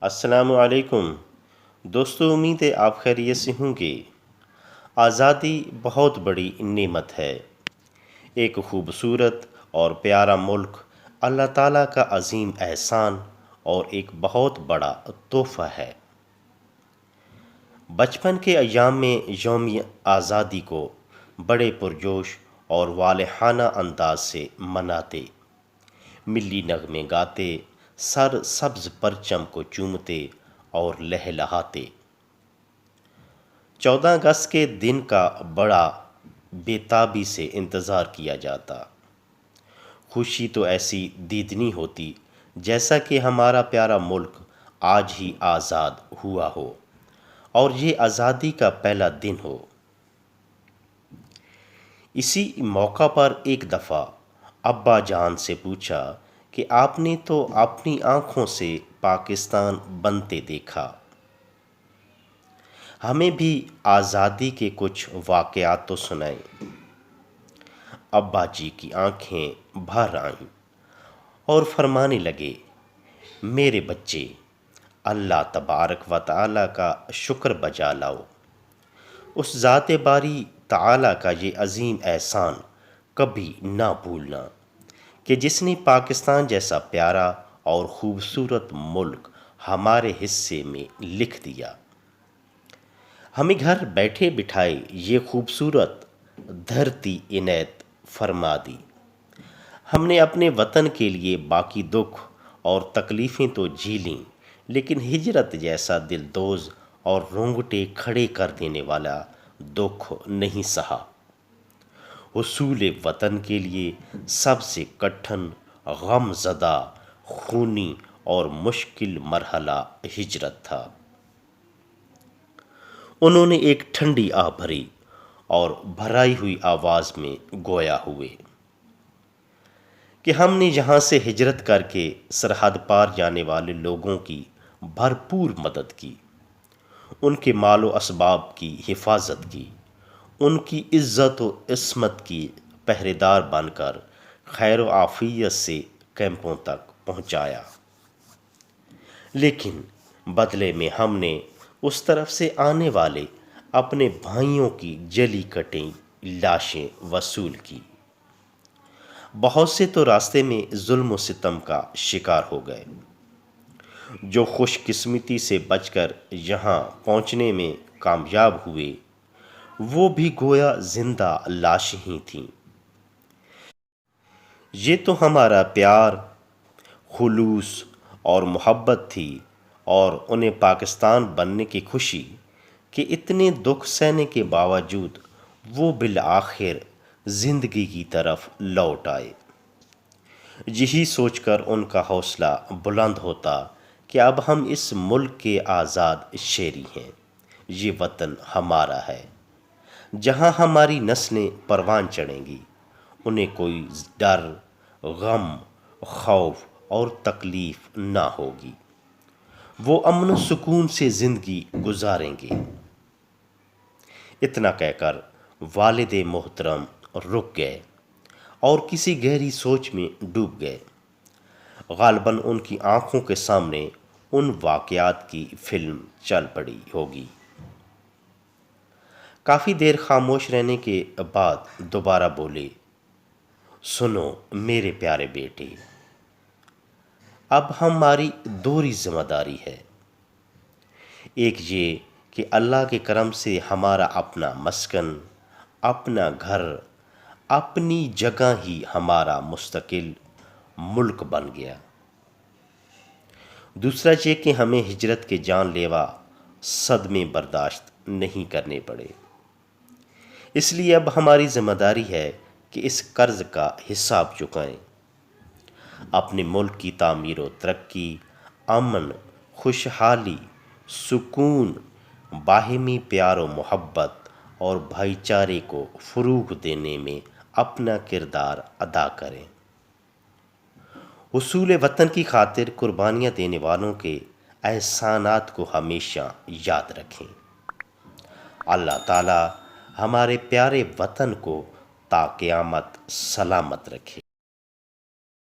السلام علیکم دوستو، امید ہے آپ خیریت سے ہوں گے۔ آزادی بہت بڑی نعمت ہے، ایک خوبصورت اور پیارا ملک اللہ تعالیٰ کا عظیم احسان اور ایک بہت بڑا تحفہ ہے۔ بچپن کے ایام میں یوم آزادی کو بڑے پرجوش اور والہانہ انداز سے مناتے، ملی نغمے گاتے، سر سبز پرچم کو چومتے اور لہلہاتے۔ 14 اگست کے دن کا بڑا بے تابی سے انتظار کیا جاتا۔ خوشی تو ایسی دیدنی ہوتی جیسا کہ ہمارا پیارا ملک آج ہی آزاد ہوا ہو اور یہ آزادی کا پہلا دن ہو۔ اسی موقع پر ایک دفعہ ابا جان سے پوچھا کہ آپ نے تو اپنی آنکھوں سے پاکستان بنتے دیکھا، ہمیں بھی آزادی کے کچھ واقعات تو سنائیں۔ ابا جی کی آنکھیں بھر آئیں اور فرمانے لگے، میرے بچے، اللہ تبارک و تعالیٰ کا شکر بجا لاؤ۔ اس ذات باری تعالیٰ کا یہ عظیم احسان کبھی نہ بھولنا کہ جس نے پاکستان جیسا پیارا اور خوبصورت ملک ہمارے حصے میں لکھ دیا۔ ہمیں گھر بیٹھے بٹھائے یہ خوبصورت دھرتی عنایت فرما دی۔ ہم نے اپنے وطن کے لیے باقی دکھ اور تکلیفیں تو جھیلیں، لیکن ہجرت جیسا دلدوز اور رونگٹے کھڑے کر دینے والا دکھ نہیں سہا۔ حصول وطن کے لیے سب سے کٹھن، غم زدہ، خونی اور مشکل مرحلہ ہجرت تھا۔ انہوں نے ایک ٹھنڈی آہ بھری اور بھرائی ہوئی آواز میں گویا ہوئے کہ ہم نے یہاں سے ہجرت کر کے سرحد پار جانے والے لوگوں کی بھرپور مدد کی، ان کے مال و اسباب کی حفاظت کی، ان کی عزت و عصمت کی پہرے دار بن کر خیر و عافیت سے کیمپوں تک پہنچایا۔ لیکن بدلے میں ہم نے اس طرف سے آنے والے اپنے بھائیوں کی جلی کٹی لاشیں وصول کی۔ بہت سے تو راستے میں ظلم و ستم کا شکار ہو گئے۔ جو خوش قسمتی سے بچ کر یہاں پہنچنے میں کامیاب ہوئے، وہ بھی گویا زندہ لاشیں ہی تھیں۔ یہ تو ہمارا پیار، خلوص اور محبت تھی، اور انہیں پاکستان بننے کی خوشی کہ اتنے دکھ سہنے کے باوجود وہ بالآخر زندگی کی طرف لوٹ آئے۔ یہی سوچ کر ان کا حوصلہ بلند ہوتا کہ اب ہم اس ملک کے آزاد شہری ہیں، یہ وطن ہمارا ہے، جہاں ہماری نسلیں پروان چڑھیں گی، انہیں کوئی ڈر، غم، خوف اور تکلیف نہ ہوگی، وہ امن و سکون سے زندگی گزاریں گے۔ اتنا کہہ کر والد محترم رک گئے اور کسی گہری سوچ میں ڈوب گئے۔ غالباً ان کی آنکھوں کے سامنے ان واقعات کی فلم چل پڑی ہوگی۔ کافی دیر خاموش رہنے کے بعد دوبارہ بولے، سنو میرے پیارے بیٹے، اب ہماری دوہری ذمہ داری ہے۔ ایک یہ کہ اللہ کے کرم سے ہمارا اپنا مسکن، اپنا گھر، اپنی جگہ ہی ہمارا مستقل ملک بن گیا۔ دوسرا یہ کہ ہمیں ہجرت کے جان لیوا صدمے برداشت نہیں کرنے پڑے۔ اس لیے اب ہماری ذمہ داری ہے کہ اس قرض کا حساب چکائیں، اپنے ملک کی تعمیر و ترقی، امن، خوشحالی، سکون، باہمی پیار و محبت اور بھائی چارے کو فروغ دینے میں اپنا کردار ادا کریں۔ حصول وطن کی خاطر قربانیاں دینے والوں کے احسانات کو ہمیشہ یاد رکھیں۔ اللہ تعالیٰ ہمارے پیارے وطن کو تا قیامت سلامت رکھے۔